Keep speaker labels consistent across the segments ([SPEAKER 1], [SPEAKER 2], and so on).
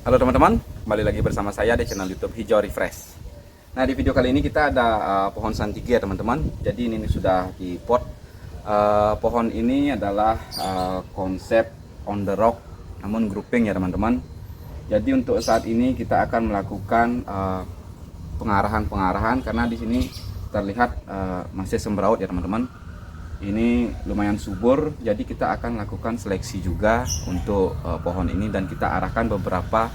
[SPEAKER 1] Halo teman-teman, kembali lagi bersama saya di channel YouTube Hijau Refresh. Nah, di video kali ini kita ada pohon santigia teman-teman. Jadi ini sudah di pot. Pohon ini adalah konsep on the rock, namun grouping ya teman-teman. Jadi untuk saat ini kita akan melakukan pengarahan karena di sini terlihat masih sembraut ya teman-teman. Ini lumayan subur, jadi kita akan lakukan seleksi juga untuk pohon ini dan kita arahkan beberapa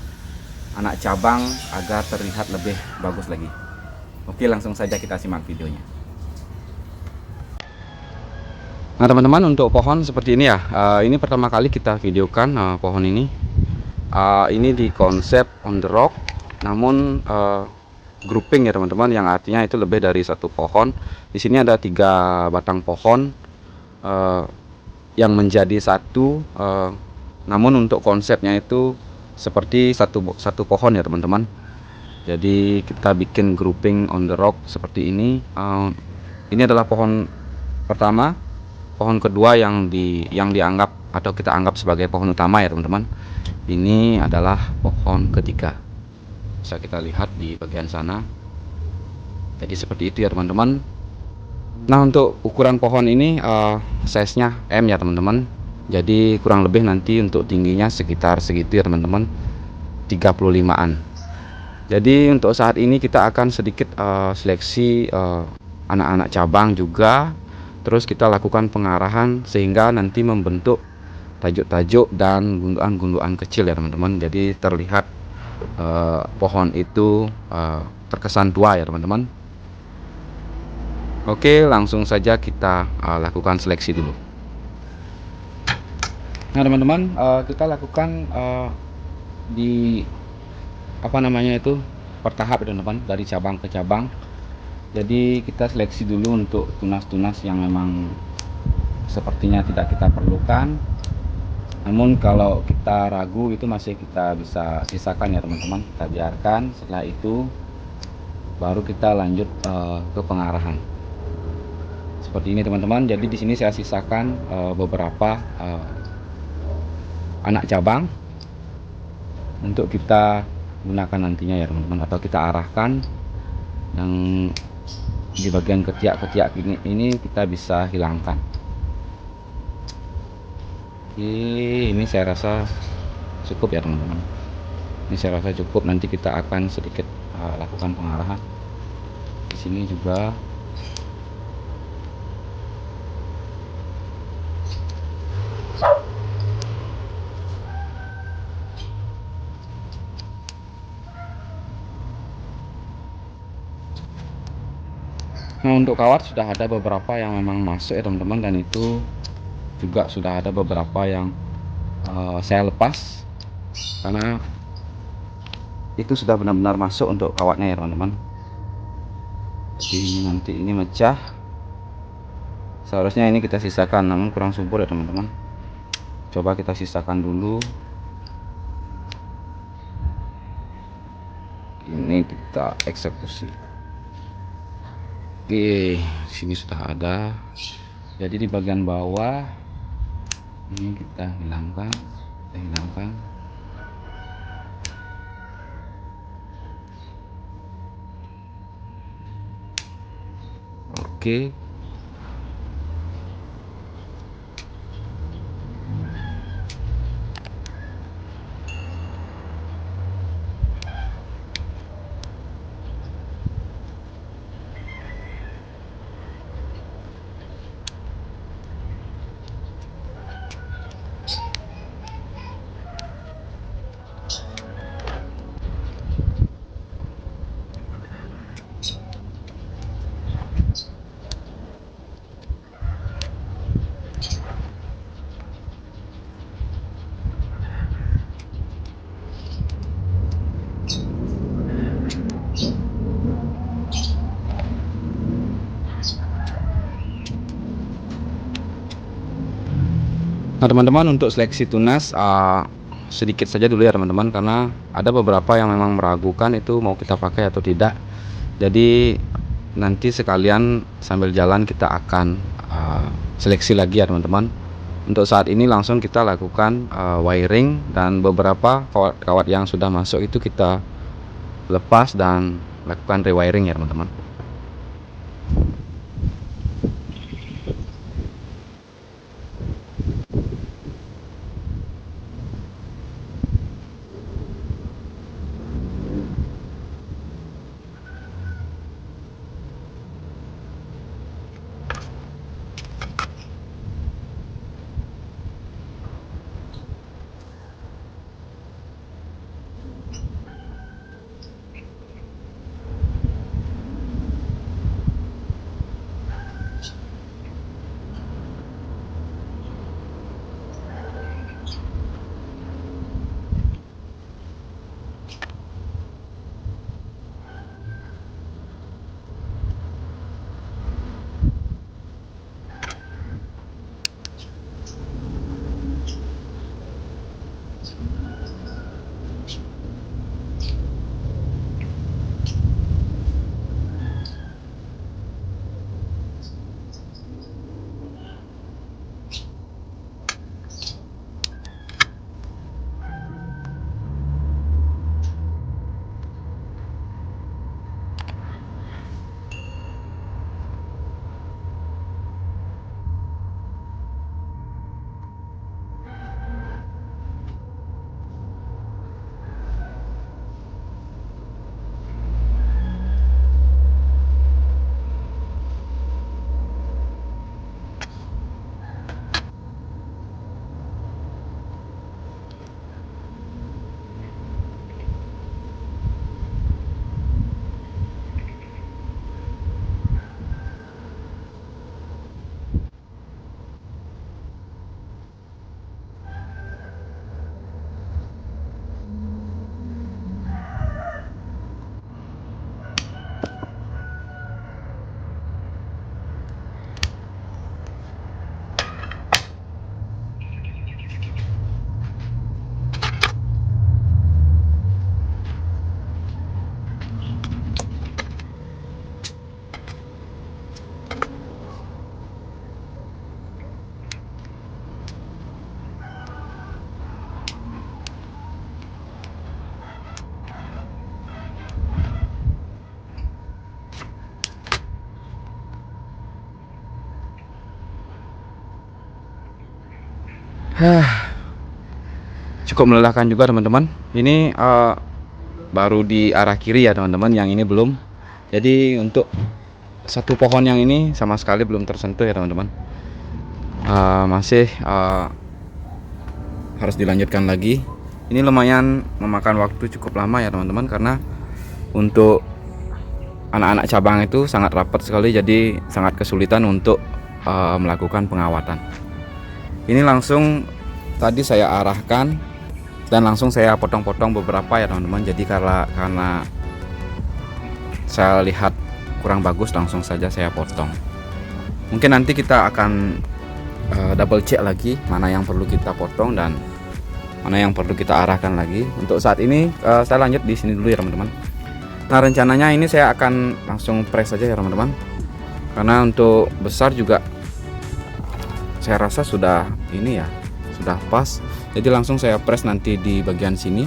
[SPEAKER 1] anak cabang agar terlihat lebih bagus lagi. Oke, langsung saja kita simak videonya. Nah teman-teman, untuk pohon seperti ini ya, ini pertama kali kita videokan pohon ini. Ini di konsep on the rock, namun grouping ya teman-teman, yang artinya itu lebih dari satu pohon. Di sini ada 3 batang pohon yang menjadi satu, namun untuk konsepnya itu seperti satu pohon ya teman-teman. Jadi kita bikin grouping on the rock seperti ini. Ini adalah pohon pertama, pohon kedua yang dianggap atau kita anggap sebagai pohon utama ya teman-teman. Ini adalah pohon ketiga. Bisa kita lihat di bagian sana. Jadi seperti itu ya teman-teman. Nah, untuk ukuran pohon ini size-nya M ya teman-teman. Jadi kurang lebih nanti untuk tingginya sekitar segitu ya teman-teman, 35an. Jadi untuk saat ini kita akan sedikit seleksi anak-anak cabang juga. Terus kita lakukan pengarahan sehingga nanti membentuk tajuk-tajuk dan gundukan-gundukan kecil ya teman-teman. Jadi terlihat pohon itu terkesan tua ya teman-teman. Oke, langsung saja kita lakukan seleksi dulu. Nah teman-teman, kita lakukan di bertahap ya teman-teman, dari cabang ke cabang. Jadi kita seleksi dulu untuk tunas-tunas yang memang sepertinya tidak kita perlukan, namun kalau kita ragu itu masih kita bisa sisakan ya teman-teman. Kita biarkan, setelah itu baru kita lanjut ke pengarahan seperti ini teman-teman. Jadi di sini saya sisakan beberapa anak cabang untuk kita gunakan nantinya ya teman-teman, atau kita arahkan. Yang di bagian ketiak-ketiak ini kita bisa hilangkan. Ini saya rasa cukup ya teman-teman. Ini saya rasa cukup. Nanti kita akan sedikit lakukan pengarahan di sini juga. Nah, untuk kawat sudah ada beberapa yang memang masuk ya teman-teman, dan itu juga sudah ada beberapa yang saya lepas karena itu sudah benar-benar masuk untuk kawatnya ya teman-teman. Jadi nanti ini mecah, seharusnya ini kita sisakan, namun kurang subur ya teman-teman. Coba kita sisakan dulu. Ini kita eksekusi. Oke, sini sudah ada. Jadi di bagian bawah ini kita hilangkan. Oke. Nah teman-teman, untuk seleksi tunas sedikit saja dulu ya teman-teman, karena ada beberapa yang memang meragukan itu mau kita pakai atau tidak. Jadi nanti sekalian sambil jalan kita akan seleksi lagi ya teman-teman. Untuk saat ini langsung kita lakukan wiring, dan beberapa kawat-kawat yang sudah masuk itu kita lepas dan lakukan rewiring ya teman-teman. Cukup melelahkan juga teman-teman. Ini baru di arah kiri ya teman-teman, yang ini belum. Jadi untuk satu pohon yang ini sama sekali belum tersentuh ya teman-teman. Masih harus dilanjutkan lagi. Ini lumayan memakan waktu cukup lama ya teman-teman, karena untuk anak-anak cabang itu sangat rapat sekali, jadi sangat kesulitan untuk melakukan pengawatan. Ini langsung tadi saya arahkan dan langsung saya potong-potong beberapa ya teman-teman. Jadi karena saya lihat kurang bagus, langsung saja saya potong. Mungkin nanti kita akan double check lagi mana yang perlu kita potong dan mana yang perlu kita arahkan lagi. Untuk saat ini saya lanjut di sini dulu ya teman-teman. Nah, rencananya ini saya akan langsung press saja ya teman-teman, karena untuk besar juga saya rasa sudah ini ya, sudah pas. Jadi langsung saya press nanti di bagian sini,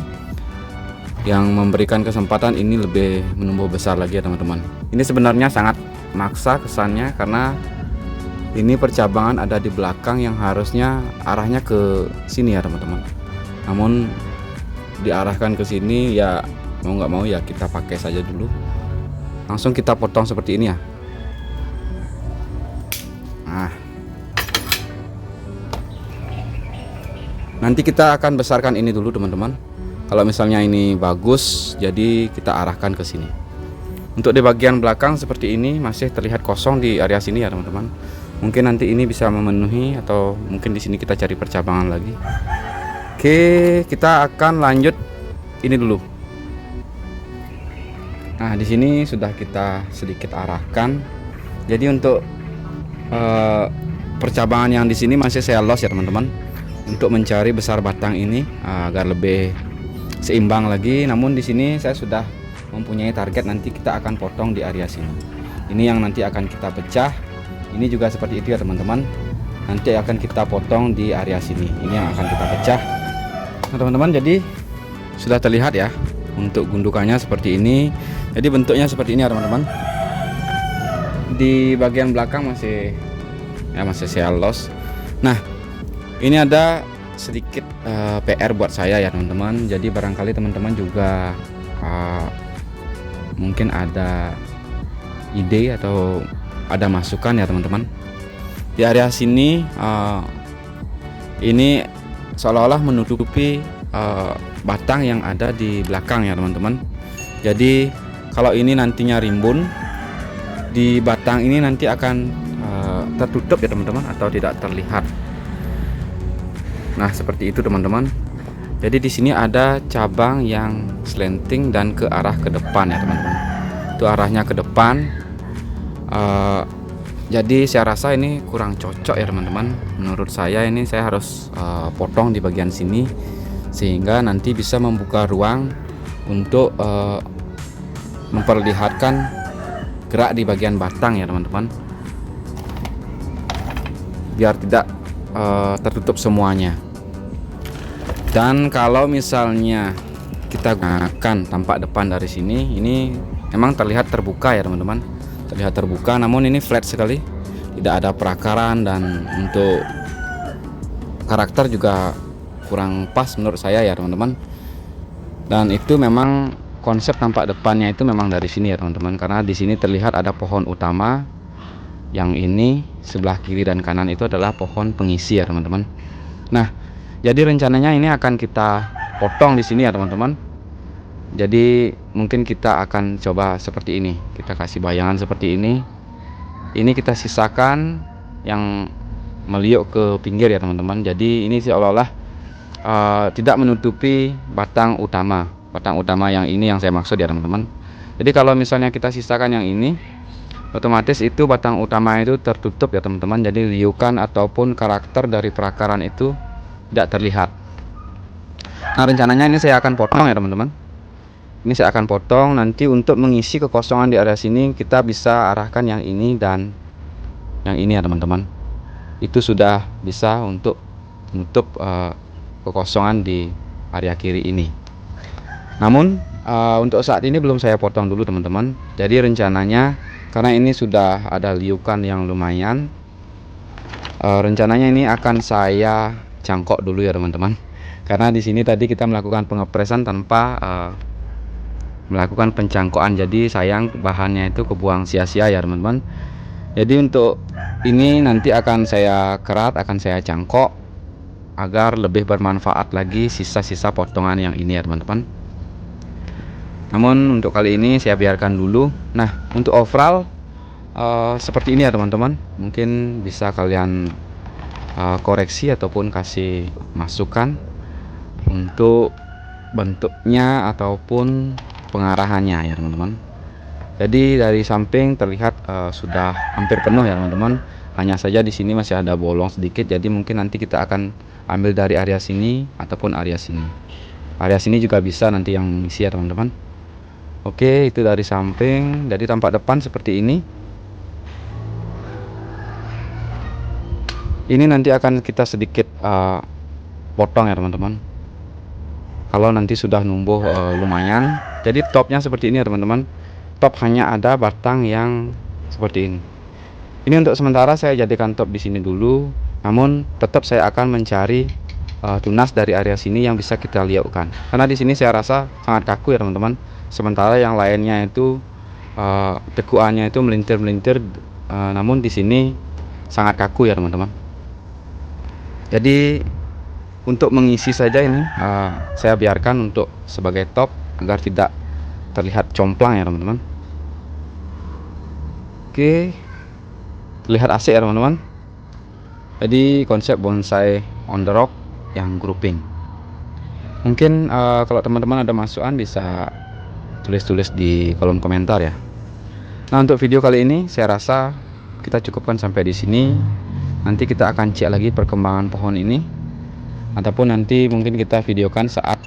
[SPEAKER 1] yang memberikan kesempatan ini lebih menumbuh besar lagi ya teman-teman. Ini sebenarnya sangat maksa kesannya, karena ini percabangan ada di belakang yang harusnya arahnya ke sini ya teman-teman. Namun diarahkan ke sini ya, mau nggak mau ya kita pakai saja dulu. Langsung kita potong seperti ini ya. Nah, nanti kita akan besarkan ini dulu teman-teman. Kalau misalnya ini bagus, jadi kita arahkan ke sini. Untuk di bagian belakang seperti ini masih terlihat kosong di area sini ya teman-teman. Mungkin nanti ini bisa memenuhi, atau mungkin di sini kita cari percabangan lagi. Oke, kita akan lanjut ini dulu. Nah, di sini sudah kita sedikit arahkan. Jadi untuk percabangan yang di sini masih saya los ya teman-teman, untuk mencari besar batang ini agar lebih seimbang lagi. Namun di sini saya sudah mempunyai target, nanti kita akan potong di area sini. Ini yang nanti akan kita pecah. Ini juga seperti itu ya teman-teman. nanti akan kita potong di area sini. Ini yang akan kita pecah. Nah teman-teman, jadi sudah terlihat ya untuk gundukannya seperti ini. Jadi bentuknya seperti ini ya teman-teman. Di bagian belakang masih saya los. Nah ini ada sedikit PR buat saya ya teman-teman. Jadi barangkali teman-teman juga mungkin ada ide atau ada masukan ya teman-teman. Di area sini ini seolah-olah menutupi batang yang ada di belakang ya teman-teman. Jadi kalau ini nantinya rimbun, di batang ini nanti akan tertutup ya teman-teman, atau tidak terlihat. Nah seperti itu teman-teman. Jadi di sini ada cabang yang slanting dan ke arah ke depan ya teman-teman. Itu arahnya ke depan. Jadi saya rasa ini kurang cocok ya teman-teman. Menurut saya ini saya harus potong di bagian sini, sehingga nanti bisa membuka ruang untuk memperlihatkan gerak di bagian batang ya teman-teman, biar tidak tertutup semuanya. Dan kalau misalnya kita gunakan tampak depan dari sini, ini memang terlihat terbuka ya teman-teman, terlihat terbuka, namun ini flat sekali, tidak ada perakaran, dan untuk karakter juga kurang pas menurut saya ya teman-teman. Dan itu memang konsep tampak depannya itu memang dari sini ya teman-teman, karena di sini terlihat ada pohon utama, yang ini sebelah kiri dan kanan itu adalah pohon pengisi ya teman-teman. Nah jadi rencananya ini akan kita potong di sini ya teman-teman. Jadi mungkin kita akan coba seperti ini, kita kasih bayangan seperti ini. Ini kita sisakan yang meliuk ke pinggir ya teman-teman. Jadi ini seolah-olah tidak menutupi batang utama yang ini yang saya maksud ya teman-teman. Jadi kalau misalnya kita sisakan yang ini, otomatis itu batang utama itu tertutup ya teman-teman. Jadi liukan ataupun karakter dari perakaran itu tidak terlihat. Nah rencananya ini saya akan potong ya teman-teman. Ini saya akan potong, nanti untuk mengisi kekosongan di area sini kita bisa arahkan yang ini dan yang ini ya teman-teman. Itu sudah bisa untuk menutup kekosongan di area kiri ini. Namun untuk saat ini belum saya potong dulu teman-teman. Jadi rencananya karena ini sudah ada liukan yang lumayan, rencananya ini akan saya cangkok dulu ya teman-teman. Karena di sini tadi kita melakukan pengepresan tanpa melakukan pencangkokan, jadi sayang bahannya itu kebuang sia-sia ya teman-teman. Jadi untuk ini nanti akan saya kerat, akan saya cangkok agar lebih bermanfaat lagi sisa-sisa potongan yang ini ya teman-teman. Namun untuk kali ini saya biarkan dulu. Nah untuk overall seperti ini ya teman-teman. Mungkin bisa kalian koreksi ataupun kasih masukan untuk bentuknya ataupun pengarahannya ya teman-teman. Jadi dari samping terlihat sudah hampir penuh ya teman-teman. Hanya saja di sini masih ada bolong sedikit. Jadi mungkin nanti kita akan ambil dari area sini ataupun area sini. Area sini juga bisa nanti yang isi ya teman-teman. Oke, itu dari samping. Jadi tampak depan seperti ini. Ini nanti akan kita sedikit potong ya teman-teman. Kalau nanti sudah numbuh lumayan. Jadi topnya seperti ini ya teman-teman. Top hanya ada batang yang seperti ini. Ini untuk sementara saya jadikan top di sini dulu. Namun tetap saya akan mencari tunas dari area sini yang bisa kita liaukan. Karena di sini saya rasa sangat kaku ya teman-teman. Sementara yang lainnya itu tekuannya itu melintir-melintir, namun di sini sangat kaku ya teman-teman. Jadi untuk mengisi saja ini saya biarkan untuk sebagai top agar tidak terlihat complang ya teman-teman. Oke, terlihat asik ya teman-teman. Jadi konsep bonsai on the rock yang grouping. Mungkin kalau teman-teman ada masukan bisa tulis-tulis di kolom komentar ya. Nah untuk video kali ini saya rasa kita cukupkan sampai di sini. Nanti kita akan cek lagi perkembangan pohon ini, ataupun nanti mungkin kita videokan saat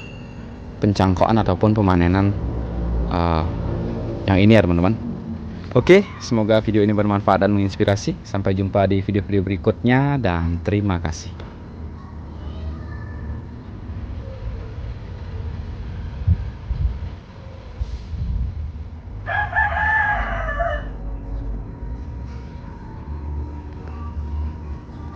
[SPEAKER 1] pencangkokan ataupun pemanenan yang ini ya teman-teman. Oke, semoga video ini bermanfaat dan menginspirasi. Sampai jumpa di video-video berikutnya dan terima kasih.